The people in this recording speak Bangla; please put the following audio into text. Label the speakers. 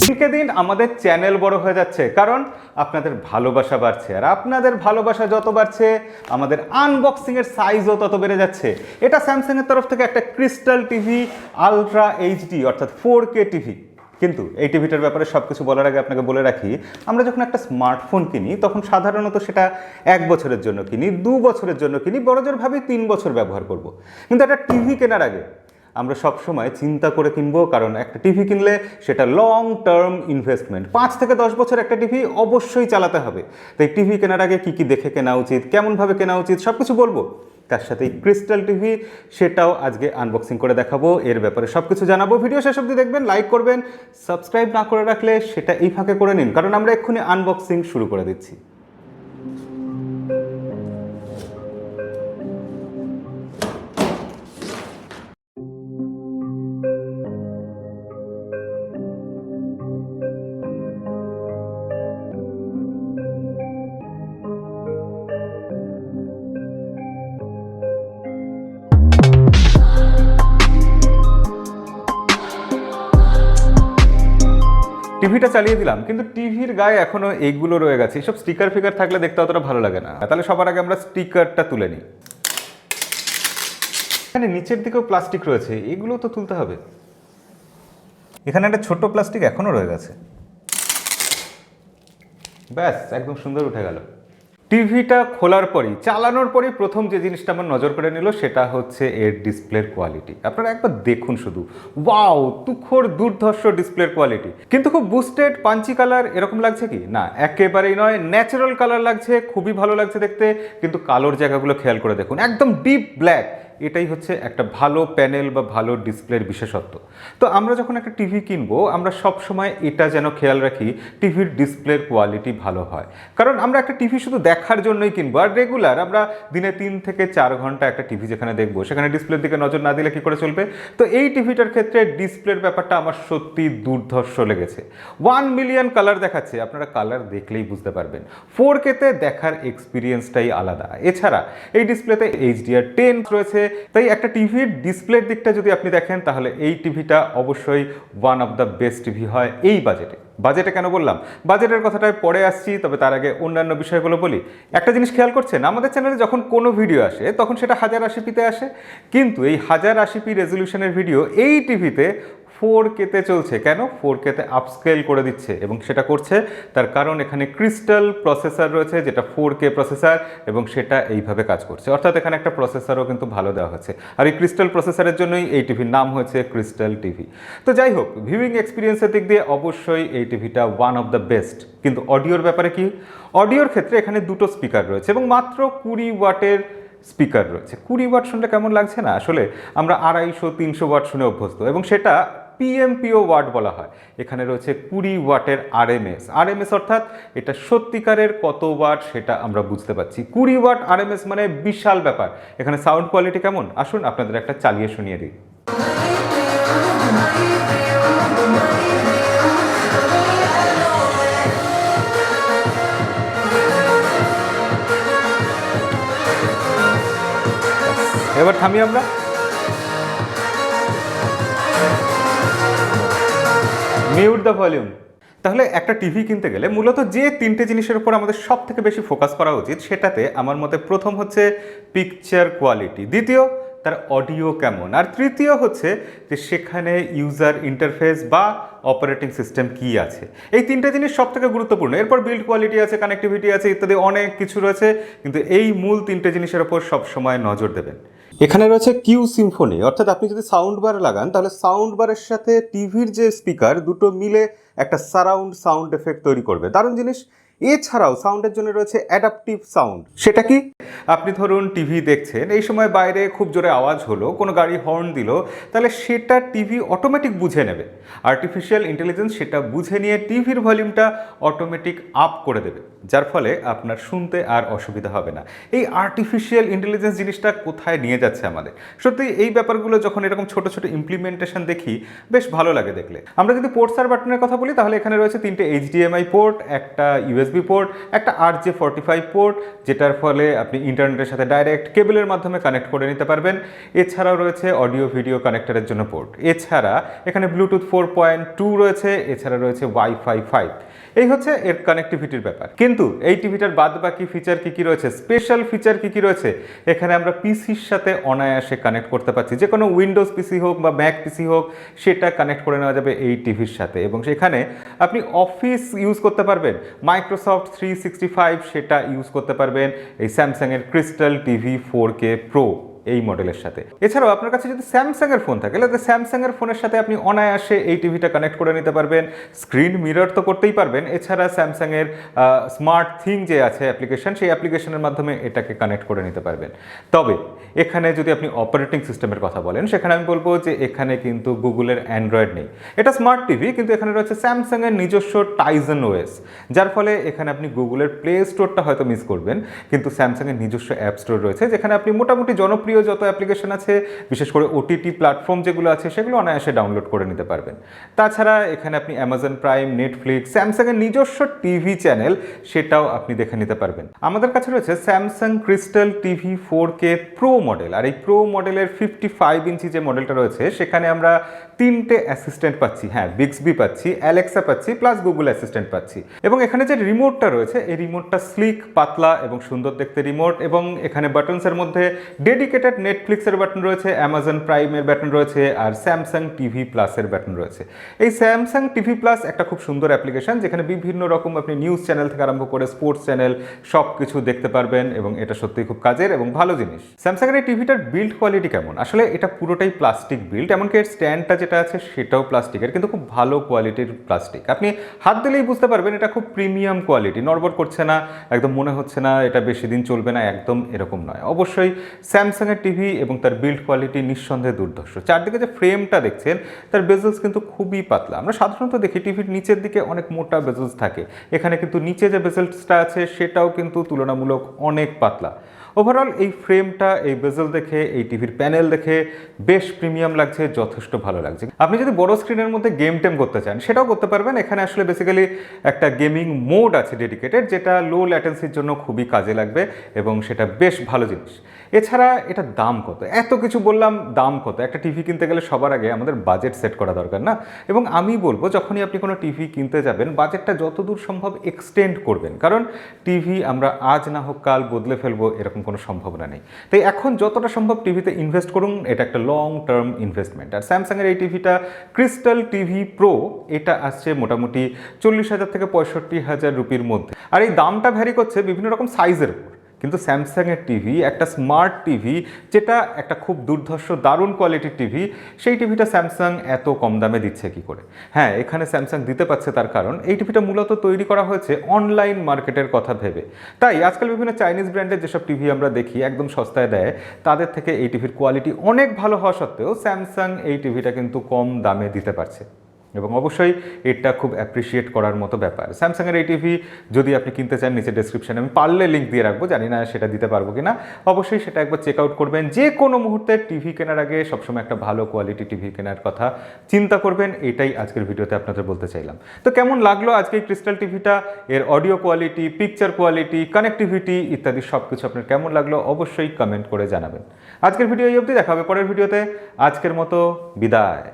Speaker 1: দিনকে দিন আমাদের চ্যানেল বড় হয়ে যাচ্ছে, কারণ আপনাদের ভালোবাসা বাড়ছে, আর আপনাদের ভালোবাসা যত বাড়ছে আমাদের আনবক্সিংয়ের সাইজও তত বেড়ে যাচ্ছে। এটা স্যামসাংয়ের তরফ থেকে একটা ক্রিস্টাল টিভি আলট্রা এইচডি অর্থাৎ 4K টিভি। কিন্তু এই টিভিটার ব্যাপারে সব কিছু বলার আগে আপনাকে বলে রাখি, আমরা যখন একটা স্মার্টফোন কিনি তখন সাধারণত সেটা 1 বছরের জন্য কিনি, 2 বছরের জন্য কিনি, বড়জোর ভাবে 3 বছর ব্যবহার করব। কিন্তু একটা টিভি কেনার আগে আমরা সবসময় চিন্তা করে কিনবো, কারণ একটা টিভি কিনলে সেটা লং টার্ম ইনভেস্টমেন্ট। 5 থেকে 10 বছর একটা টিভি অবশ্যই চালাতে হবে। তাই টিভি কেনার আগে কী কী দেখে কেনা উচিত, কেমনভাবে কেনা উচিত, সব কিছু বলবো। তার সাথে এই ক্রিস্টাল টিভি সেটাও আজকে আনবক্সিং করে দেখাবো, এর ব্যাপারে সব কিছু জানাবো। ভিডিও শেষ অবধি দেখবেন, লাইক করবেন, সাবস্ক্রাইব না করে রাখলে সেটা এই ফাঁকে করে নিন, কারণ আমরা এক্ষুনি আনবক্সিং শুরু করে দিচ্ছি। টিভিটা চালিয়ে দিলাম, কিন্তু টিভির গায়ে এখনো এইগুলো রয়ে গেছে। সব স্টিকার ফিকার থাকলে দেখতে অতটা ভালো লাগে না। তাহলে সবার আগে আমরা স্টিকারটা তুলে নিই। এখানে নিচের দিকেও প্লাস্টিক রয়েছে, এগুলো তো তুলতে হবে। এখানে একটা ছোট প্লাস্টিক এখনো রয়ে গেছে। ব্যাস, একদম সুন্দর উঠে গেল। টিভিটা খোলার পরই, চালানোর পরই প্রথম যে জিনিসটা আমার নজর করে নিল সেটা হচ্ছে এর ডিসপ্লের কোয়ালিটি। আপনারা একবার দেখুন শুধু, ওয়াও, তুখোর দুর্ধর্ষ ডিসপ্লের কোয়ালিটি। কিন্তু খুব বুস্টেড পাঞ্চি কালার এরকম লাগছে কি না, একেবারেই নয়। ন্যাচারাল কালার লাগছে, খুবই ভালো লাগছে দেখতে। কিন্তু কালোর জায়গাগুলো খেয়াল করে দেখুন, একদম ডিপ ব্ল্যাক। এটাই হচ্ছে একটা ভালো প্যানেল বা ভালো ডিসপ্লের বিশেষত্ব। তো আমরা যখন একটা টিভি কিনবো, আমরা সব সময় এটা যেন খেয়াল রাখি টিভির ডিসপ্লের কোয়ালিটি ভালো হয়। কারণ আমরা একটা টিভি শুধু দেখার জন্যই কিনবো, আর রেগুলার আমরা দিনে 3 থেকে 4 ঘন্টা একটা টিভি যেখানে দেখবো সেখানে ডিসপ্লের দিকে নজর না দিলে কি করে চলবে। তো এই টিভিটার ক্ষেত্রে ডিসপ্লের ব্যাপারটা আমার সত্যি দুর্ধর্ষ লেগেছে। 1 মিলিয়ন কালার দেখাচ্ছে, আপনারা কালার দেখলেই বুঝতে পারবেন। 4K-তে দেখার এক্সপিরিয়েন্সটাই আলাদা। এছাড়া এই ডিসপ্লেতে HDR10 রয়েছে। তাই একটা টিভির ডিসপ্লের দিকটা যদি আপনি দেখেন, তাহলে এই টিভিটা অবশ্যই one of the best TV হয় এই বাজেটে। বাজেটে কেন বললাম, বাজেটের কথাটায় পরে আসছি, তবে তার আগে অন্যান্য বিষয়গুলো বলি। একটা জিনিস খেয়াল করছেন, আমাদের চ্যানেলে যখন কোনো ভিডিও আসে তখন সেটা 1080p-তে আসে, কিন্তু এই 1080p রেজলিউশনের ভিডিও এই টিভিতে 4K-তে চলছে। কেন? 4K-তে আপস্কেল করে দিচ্ছে, এবং সেটা করছে তার কারণ এখানে ক্রিস্টাল প্রসেসর রয়েছে, যেটা 4K প্রসেসর, এবং সেটা এইভাবে কাজ করছে। অর্থাৎ এখানে একটা প্রসেসরও কিন্তু ভালো দেওয়া হচ্ছে, আর এই ক্রিস্টাল প্রসেসরের জন্যই এই টিভির নাম হয়েছে ক্রিস্টাল টিভি। তো যাই হোক, ভিউইং এক্সপিরিয়েন্সের দিক দিয়ে অবশ্যই এই টিভিটা ওয়ান অফ দ্য বেস্ট। কিন্তু অডিওর ব্যাপারে কি? অডিওর ক্ষেত্রে এখানে দুটো স্পিকার রয়েছে এবং মাত্র 20 ওয়াটের স্পিকার রয়েছে। 20 ওয়াট শুনলে কেমন লাগছে না? আসলে আমরা 250-300 ওয়াট শুনে অভ্যস্ত, এবং সেটা PMPO ওয়াট বলা হয়। এখানে রয়েছে 20 ওয়াটের আরএমএস, অর্থাৎ এটা সত্যিকারের কত ওয়াট সেটা আমরা বুঝতে পারছি। 20 ওয়াট আরএমএস মানে বিশাল ব্যাপার। এখানে সাউন্ড কোয়ালিটি কেমন, আসুন আপনাদের একটা চালিয়ে শুনিয়ে দিই। এবার থামি আমরা। Mute the volume. তাহলে একটা টিভি কিনতে গেলে মূলত যে 3টে জিনিসের উপর আমাদের সব থেকে বেশি ফোকাস করা উচিত, সেটাতে আমার মতে প্রথম হচ্ছে পিকচার কোয়ালিটি, দ্বিতীয় তার অডিও কেমন, আর তৃতীয় হচ্ছে যে সেখানে ইউজার ইন্টারফেস বা অপারেটিং সিস্টেম কি আছে। এই 3টে জিনিস সব থেকে গুরুত্বপূর্ণ। এরপর বিল্ড কোয়ালিটি আছে, কানেক্টিভিটি আছে, ইত্যাদি অনেক কিছু রয়েছে, কিন্তু এই মূল 3টে জিনিসের উপর সবসময় নজর দেবেন। এখানে রয়েছে কিউ সিম্ফনি, অর্থাৎ আপনি যদি সাউন্ড বার লাগান তাহলে সাউন্ড বারের সাথে টিভির যে স্পিকার দুটো মিলে একটা সারাউন্ড সাউন্ড এফেক্ট তৈরি করবে, দারুণ জিনিস। এছাড়াও সাউন্ডের জন্য রয়েছে অ্যাডাপটিভ সাউন্ড। সেটা কি? আপনি ধরুন টিভি দেখছেন, এই সময় বাইরে খুব জোরে আওয়াজ হলো, কোনো গাড়ি হর্ন দিল, তাহলে সেটা টিভি অটোমেটিক বুঝে নেবে। আর্টিফিশিয়াল ইন্টেলিজেন্স সেটা বুঝে নিয়ে টিভির ভলিউমটা অটোমেটিক আপ করে দেবে, যার ফলে আপনার শুনতে আর অসুবিধা হবে না। এই আর্টিফিশিয়াল ইন্টেলিজেন্স জিনিসটা কোথায় নিয়ে যাচ্ছে আমাদের, সত্যি এই ব্যাপারগুলো যখন এরকম ছোট ছোট ইমপ্লিমেন্টেশন দেখি বেশ ভালো লাগে দেখলে। আমরা যদি পোর্টস আর বাটনের কথা বলি, তাহলে এখানে রয়েছে 3টে HDMI পোর্ট, একটা USB পোর্ট, একটা RJ45 পোর্ট, যেটার ফলে আপনি আপনি ইন্টারনেটের সাথে ডাইরেক্ট কেবলের মাধ্যমে কানেক্ট করে নিতে পারবেন। এছাড়াও রয়েছে অডিও ভিডিও কানেক্টরের জন্য পোর্ট। এছাড়া এখানে ব্লুটুথ 4.2 রয়েছে, এছাড়া রয়েছে ওয়াইফাই 5। এই হচ্ছে এর কানেক্টিভিটির ব্যাপার। কিন্তু এই টিভিটার বাদ বাকি ফিচার কি কি রয়েছে, স্পেশাল ফিচার কি কি রয়েছে, এখানে আমরা পিসির সাথে অনায়াসে কানেক্ট করতে পারছি। যে কোনো উইন্ডোজ পিসি হোক বা ম্যাক পিসি হোক, সেটা কানেক্ট করে নেওয়া যাবে এই টিভির সাথে। এবং সেখানে আপনি অফিস ইউজ করতে পারবেন, মাইক্রোসফট 365 সেটা ইউজ করতে পারবেন এই স্যামসাংয়ের ক্রিস্টাল টিভি 4K প্রো এই মডেলের সাথে। এছাড়াও আপনার কাছে যদি স্যামসাংয়ের ফোন থাকে, তাহলে স্যামসাংয়ের ফোনের সাথে আপনি অনায়াসে এই টিভিটা কানেক্ট করে নিতে পারবেন। স্ক্রিন মিরর তো করতেই পারবেন, এছাড়া স্যামসাংয়ের স্মার্ট থিং যে আছে অ্যাপ্লিকেশন, সেই অ্যাপ্লিকেশনের মাধ্যমে এটাকে কানেক্ট করে নিতে পারবেন। তবে এখানে যদি আপনি অপারেটিং সিস্টেমের কথা বলেন, সেখানে আমি বলবো যে এখানে কিন্তু গুগলের অ্যান্ড্রয়েড নেই। এটা স্মার্ট টিভি, কিন্তু এখানে রয়েছে স্যামসাংয়ের নিজস্ব টাইজন ওএস, যার ফলে এখানে আপনি গুগলের প্লে স্টোরটা হয়তো মিস করবেন, কিন্তু স্যামসাংয়ের নিজস্ব অ্যাপ স্টোর রয়েছে, যেখানে আপনি মোটামুটি জনপ্রিয় যত অ্যাপ্লিকেশন আছে, বিশেষ করে ওটিটি প্ল্যাটফর্ম যেগুলো আছে, সেগুলো অনায়াসে ডাউনলোড করে নিতে পারবেন। তাছাড়া এখানে আপনি অ্যামাজন প্রাইম, নেটফ্লিক্স, স্যামসাংয়ের নিজস্ব টিভি চ্যানেল সেটাও আপনি দেখে নিতে পারবেন। আমাদের কাছে রয়েছে Samsung crystal TV 4K pro model, আর এই প্রো মডেলের 55 ইঞ্চি যে মডেলটা রয়েছে, সেখানে আমরা 3টে অ্যাসিস্ট্যান্ট পাচ্ছি। হ্যাঁ, বিক্সবি পাচ্ছি, অ্যালেক্সা পাচ্ছি, প্লাস গুগল অ্যাসিস্ট্যান্ট পাচ্ছি। এবং এখানে যে রিমোটটা রয়েছে, এই রিমোটটা স্লিক, পাতলা এবং সুন্দর দেখতে রিমোট। এবং এখানে বাটনসের মধ্যে ডেডিকেটেড নেটফ্লিক্সের বাটন রয়েছে, অ্যামাজন প্রাইমের বাটন রয়েছে, আর স্যামসাং টিভি প্লাসের বাটন রয়েছে। এই স্যামসাং টিভি প্লাস একটা খুব সুন্দর অ্যাপ্লিকেশন, যেখানে বিভিন্ন রকম আপনি নিউজ চ্যানেল থেকে আরম্ভ করে স্পোর্টস চ্যানেল সব কিছু দেখতে পারবেন, এবং এটা সত্যিই খুব কাজের এবং ভালো জিনিস। স্যামসাংয়ের এই টিভিটার বিল্ড কোয়ালিটি কেমন? আসলে এটা পুরোটাই প্লাস্টিক বিল্ড, এমনকি এর স্ট্যান্ডটা যেটা আছে সেটাও প্লাস্টিকের, কিন্তু খুব ভালো কোয়ালিটির প্লাস্টিক। আপনি হাত দিলেই বুঝতে পারবেন এটা খুব প্রিমিয়াম কোয়ালিটি, নড়বড় করছে না, একদম মনে হচ্ছে না এটা বেশি দিন চলবে না, একদম এরকম নয়। অবশ্যই স্যামসাংয়ের টিভি এবং তার বিল্ড কোয়ালিটি নিঃসন্দেহে দুর্ধর্ষ। চারদিকে যে ফ্রেমটা দেখছেন, তার বেজলস কিন্তু খুবই পাতলা। আমরা সাধারণত দেখি টিভির নিচের দিকে অনেক মোটা বেজলস থাকে, এখানে কিন্তু নিচে যে বেজলসটা আছে সেটাও কিন্তু তুলনামূলক অনেক পাতলা। ওভারঅল এই ফ্রেমটা, এই বেজেল দেখে, এই টিভির প্যানেল দেখে বেশ প্রিমিয়াম লাগছে, যথেষ্ট ভালো লাগছে। আপনি যদি বড় স্ক্রিনের মধ্যে গেম টেম করতে চান, সেটাও করতে পারবেন। এখানে আসলে বেসিক্যালি একটা গেমিং মোড আছে ডেডিকেটেড, যেটা লো ল্যাটেন্সির জন্য খুবই কাজে লাগবে, এবং সেটা বেশ ভালো জিনিস। এছাড়া এটার দাম কত? এত কিছু বললাম, দাম কত? একটা টিভি কিনতে গেলে সবার আগে আমাদের বাজেট সেট করা দরকার না? এবং আমি বলবো, যখনই আপনি কোনো টিভি কিনতে যাবেন, বাজেটটা যতদূর সম্ভব এক্সটেন্ড করবেন, কারণ টিভি আমরা আজ না হোক কাল বদলে ফেলবো, এরকম কোনো সম্ভাবনা নেই। তাই এখন যতটা সম্ভব টিভিতে ইনভেস্ট করুন, এটা একটা লং টার্ম ইনভেস্টমেন্ট। আর স্যামসাংয়ের এই টিভিটা ক্রিস্টাল টিভি প্রো, এটা আসছে মোটামুটি 40,000 থেকে 65,000 রুপির মধ্যে। আর এই দামটা ভ্যারি করছে বিভিন্ন রকম সাইজের উপর। কিন্তু স্যামসাংয়ের টিভি একটা স্মার্ট টিভি, যেটা একটা খুব দুর্ধর্ষ দারুণ কোয়ালিটির টিভি, সেই টিভিটা স্যামসাং এত কম দামে দিচ্ছে কি করে? হ্যাঁ, এখানে স্যামসাং দিতে পারছে, তার কারণ এই টিভিটা মূলত তৈরি করা হয়েছে অনলাইন মার্কেটের কথা ভেবে। তাই আজকাল বিভিন্ন চাইনিজ ব্র্যান্ডের যেসব টিভি আমরা দেখি একদম সস্তায় দেয়, তাদের থেকে এই টিভির কোয়ালিটি অনেক ভালো হওয়া সত্ত্বেও স্যামসাং এই টিভিটা কিন্তু কম দামে দিতে পারছে, এবং অবশ্যই এটা খুব অ্যাপ্রিসিয়েট করার মতো ব্যাপার। স্যামসাংয়ের এই টিভি যদি আপনি কিনতে চান, নিচে ডেসক্রিপশানে আমি পারলে লিঙ্ক দিয়ে রাখবো, জানি না সেটা দিতে পারবো কিনা। অবশ্যই সেটা একবার চেক আউট করবেন। যে কোনো মুহূর্তে টিভি কেনার আগে সবসময় একটা ভালো কোয়ালিটি টিভি কেনার কথা চিন্তা করবেন, এটাই আজকের ভিডিওতে আপনাদের বলতে চাইলাম। তো কেমন লাগলো আজকে এই ক্রিস্টাল টিভিটা? এর audio quality, picture quality, connectivity ইত্যাদি সব কিছু আপনার কেমন লাগলো অবশ্যই কমেন্ট করে জানাবেন। আজকের ভিডিও এই অবধি, দেখা হবে পরের ভিডিওতে। আজকের মতো বিদায়।